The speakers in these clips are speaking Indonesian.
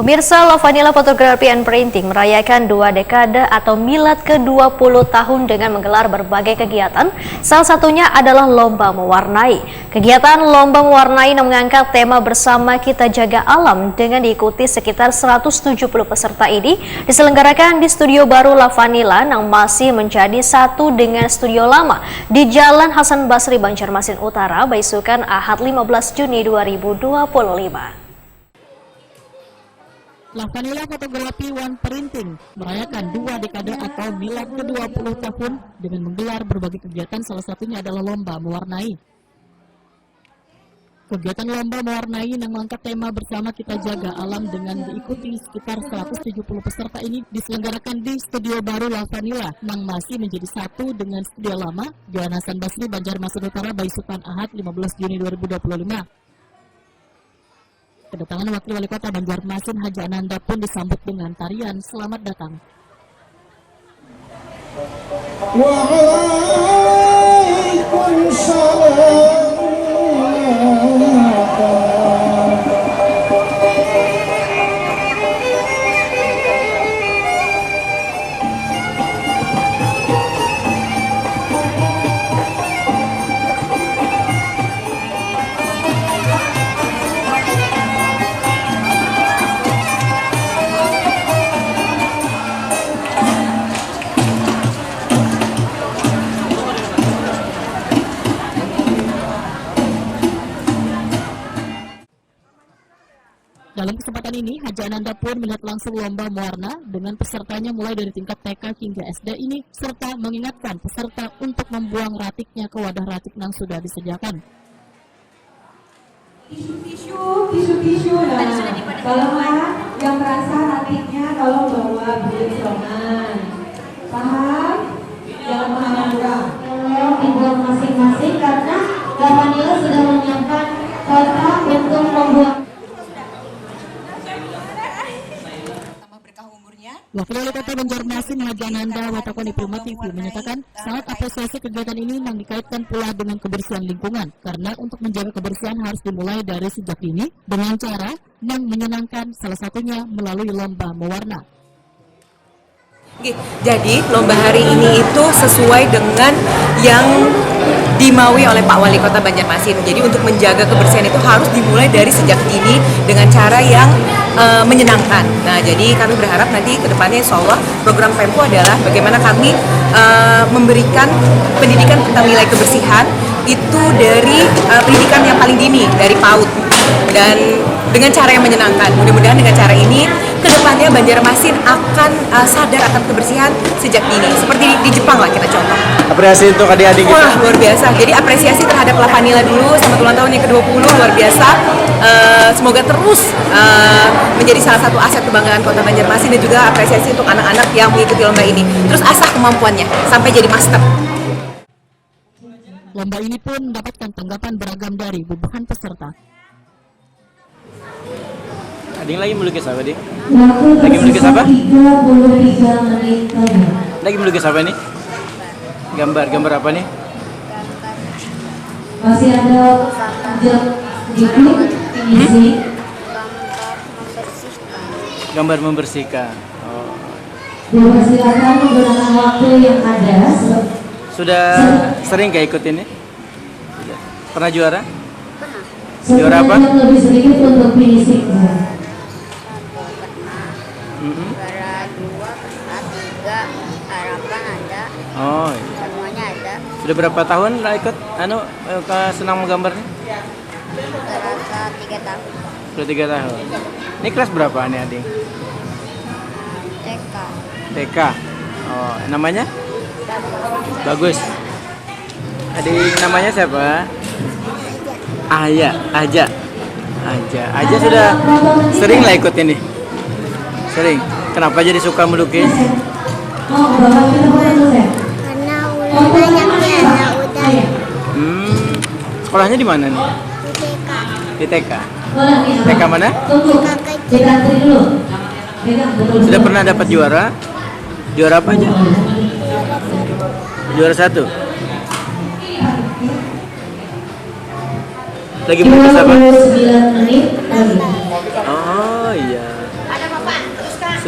Pemirsa, Lavanila Photography and Printing merayakan 2 dekade atau milad ke-20 tahun dengan menggelar berbagai kegiatan. Salah satunya adalah Lomba Mewarnai. Kegiatan Lomba Mewarnai yang mengangkat tema bersama kita jaga alam dengan diikuti sekitar 170 peserta ini diselenggarakan di studio baru Lavanila yang masih menjadi satu dengan studio lama di Jalan Hasan Basri, Banjarmasin Utara, Baisukan, Ahad 15 Juni 2025. Lavanila Photography and Printing merayakan 2 dekade atau milad ke-20 tahun dengan menggelar berbagai kegiatan, salah satunya adalah Lomba Mewarnai. Kegiatan Lomba Mewarnai yang mengangkat tema bersama kita jaga alam dengan diikuti sekitar 170 peserta ini diselenggarakan di studio baru Lavanila yang masih menjadi satu dengan studio lama Jalan Hasan Basri, Banjarmasin Utara, Baisukan, Ahad 15 Juni 2025. Kedatangan Wakil Wali Kota Banjarmasin Haji Ananda pun disambut dengan tarian Selamat Datang. Waalaikumsalam. Dalam kesempatan ini, Haji Ananda pun melihat langsung lomba mewarna dengan pesertanya mulai dari tingkat TK hingga SD ini, serta mengingatkan peserta untuk membuang ratiknya ke wadah ratik yang sudah disediakan. Tisu lah. Kalau yang merasa ratiknya kalau bawa bulir serongan. Paham? Jangan marah-marah. Tolong dibuang masing-masing karena Lavanila sudah menyiapkan kotak untuk membuang. Wakil Wali Kota Banjarmasin Haji Ananda Watakon di Prima TV menyatakan sangat apresiasi kegiatan ini yang dikaitkan pula dengan kebersihan lingkungan, karena untuk menjaga kebersihan harus dimulai dari sejak dini dengan cara yang menyenangkan, salah satunya melalui lomba mewarna. Jadi lomba hari ini itu sesuai dengan yang dimaui oleh Pak Wali Kota Banjarmasin. Jadi untuk menjaga kebersihan itu harus dimulai dari sejak dini dengan cara yang menyenangkan. Nah, jadi kami berharap nanti ke depannya insya Allah program Pemko adalah bagaimana kami memberikan pendidikan tentang nilai kebersihan itu dari pendidikan yang paling dini, dari PAUD, dan dengan cara yang menyenangkan. Mudah-mudahan dengan cara ini ke depannya Banjarmasin akan sadar akan kebersihan sejak dini. Seperti di Jepang lah kita contoh. Apresiasi untuk adik-adik kita. Wah, luar biasa. Jadi apresiasi terhadap Lavanila dulu, selamat ulang tahun yang ke-20, luar biasa. Semoga terus menjadi salah satu aset kebanggaan Kota Banjarmasin, dan juga apresiasi untuk anak-anak yang mengikuti lomba ini. Terus asah kemampuannya sampai jadi master. Lomba ini pun mendapatkan tanggapan beragam dari bubuhan peserta. Adik lagi melukis apa, Dik? Lagi melukis apa? 33 menit saja. Lagi melukis apa nih? Gambar apa nih? Masih ada jam isi. Gambar membersihkan. Oh. Silakan menggunakan waktu yang ada. Sudah sering gak ikut ini? Pernah juara? Juara apa? Lebih sedikit untuk finishing. Juara 2, 3, harapan ada. Oh, iya. Semuanya ada. Sudah berapa tahun lah ikut senang menggambar nih? Rasa 3 tahun. Sudah 3 tahun. Ini kelas berapa nih, Adik? TK. TK. Oh, namanya? Bagus. Adik namanya siapa? Aja sudah sering lah ikut ini. Sering. Kenapa jadi suka melukis? Karena banyaknya ada udah. Sekolahnya di mana nih? Di TK. Di TK. TK mana? Sudah pernah dapat juara? Juara apa aja? Juara 1. Lagi melukis apa? 29 menit. Oh iya.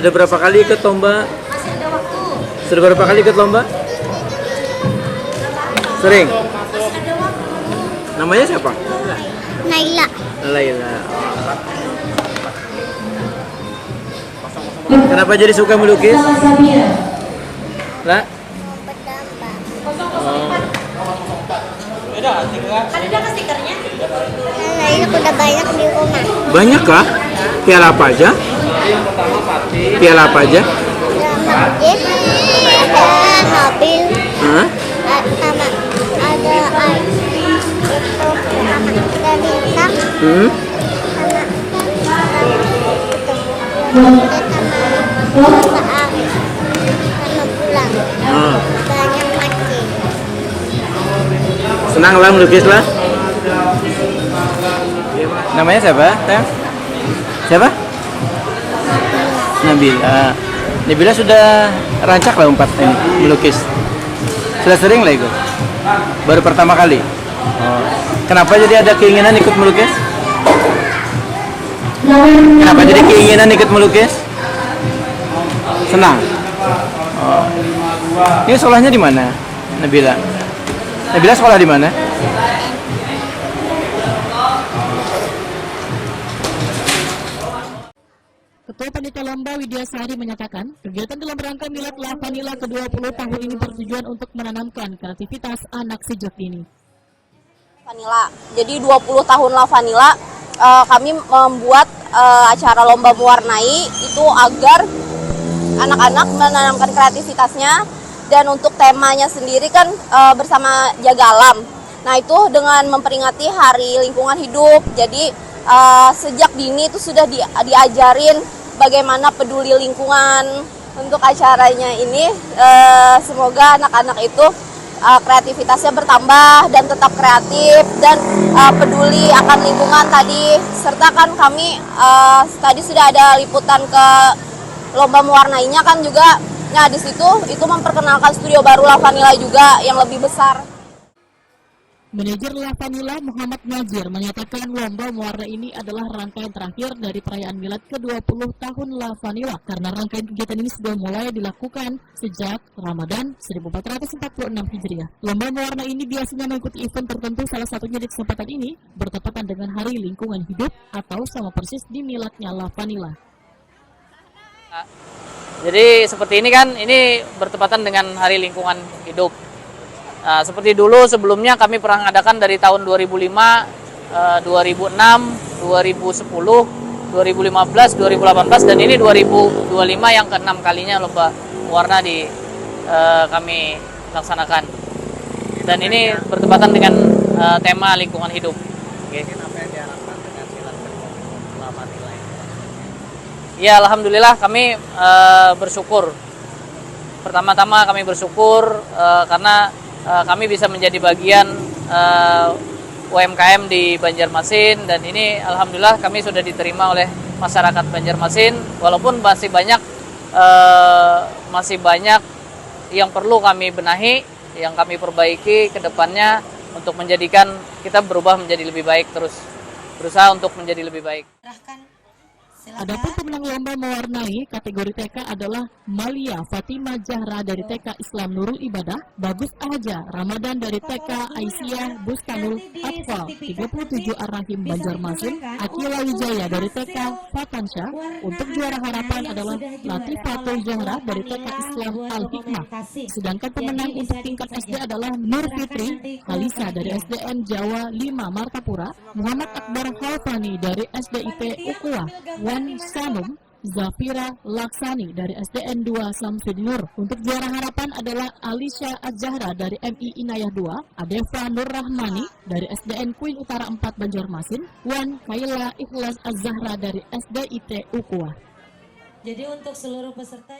Sudah berapa kali ikut lomba? Masih ada waktu. Sudah berapa kali ikut lomba? Sering? Namanya siapa? Naila. Laila. Kenapa jadi suka melukis? Lah? Ada ke stikernya? Naila udah banyak di rumah. Banyak kah? Piala apa aja? Piala apa aja? Ada masjid, ada mobil, Hah? sama ada air. Itu ada bintang, Hmm? sama air, sama bulan. Oh. Banyak masjid. Senang lah melukis lah. Namanya siapa? Teh? Siapa? Nabila. Nabila sudah rancak lah 4 ini melukis. Sudah sering lah ikut. Baru pertama kali. Oh. Kenapa jadi ada keinginan ikut melukis? Kenapa jadi keinginan ikut melukis? Senang. Oh. Ini sekolahnya di mana, Nabila? Nabila sekolah di mana? Ketua Panitia Lomba Widya Sari menyatakan, kegiatan dalam rangka Milad La Vanila ke-20 tahun ini bertujuan untuk menanamkan kreativitas anak sejak dini. Vanila. Jadi 20 tahun La Vanila, kami membuat acara lomba mewarnai itu agar anak-anak menanamkan kreativitasnya, dan untuk temanya sendiri kan bersama jaga alam. Nah itu dengan memperingati Hari Lingkungan Hidup. Jadi sejak dini itu sudah diajarin bagaimana peduli lingkungan. Untuk acaranya ini semoga anak-anak itu kreativitasnya bertambah dan tetap kreatif dan peduli akan lingkungan tadi. Serta kan kami tadi sudah ada liputan ke lomba mewarnainya kan juga. Nah di situ itu memperkenalkan studio baru La Vanila juga yang lebih besar. Manajer La Vanila Muhammad Nazir menyatakan lomba mewarna ini adalah rangkaian terakhir dari perayaan Milad ke-20 tahun La Vanila karena rangkaian kegiatan ini sudah mulai dilakukan sejak Ramadan 1446 Hijriah. Lomba mewarna ini biasanya mengikuti event tertentu, salah satunya di kesempatan ini bertepatan dengan Hari Lingkungan Hidup atau sama persis di Miladnya La Vanila. Jadi seperti ini kan, ini bertepatan dengan Hari Lingkungan Hidup. Nah, seperti dulu sebelumnya kami pernah mengadakan dari tahun 2005, 2006, 2010, 2015, 2018 dan ini 2025 yang ke-6 kalinya lomba warna di kami laksanakan. Dan ini bertepatan dengan tema lingkungan hidup. Oke. Ya alhamdulillah kami bersyukur. Pertama-tama kami bersyukur karena kami bisa menjadi bagian UMKM di Banjarmasin, dan ini alhamdulillah kami sudah diterima oleh masyarakat Banjarmasin, walaupun masih banyak yang perlu kami benahi, yang kami perbaiki ke depannya untuk menjadikan kita berubah menjadi lebih baik, terus berusaha untuk menjadi lebih baik. Adapun pemenang lomba mewarnai kategori TK adalah Malia Fatima Zahra dari TK Islam Nurul Ibadah, Bagus Aja Ramadan dari TK Aisyah Bustanul Atfal 37 Ar-Rahim Banjarmasin, Akila Wijaya dari TK Fatansyah. Untuk juara harapan adalah Latifatul Zahra dari TK Islam Al-Hikmah. Sedangkan pemenang untuk tingkat SD adalah Nur Fitri Halisa dari SDN Jawa 5 Martapura, Muhammad Akbar Halfani dari SDIP Ukhuwah Wan Sanum, Zafira Laksani dari SDN 2 Samsudinur. Untuk juara harapan adalah Alisha Az-Zahra dari MI Inayah 2, Adefa Nur Rahmani dari SDN Queen Utara 4 Banjarmasin, Wan Kaila Ikhlas Az-Zahra dari SDIT Ukhuwah. Jadi untuk seluruh peserta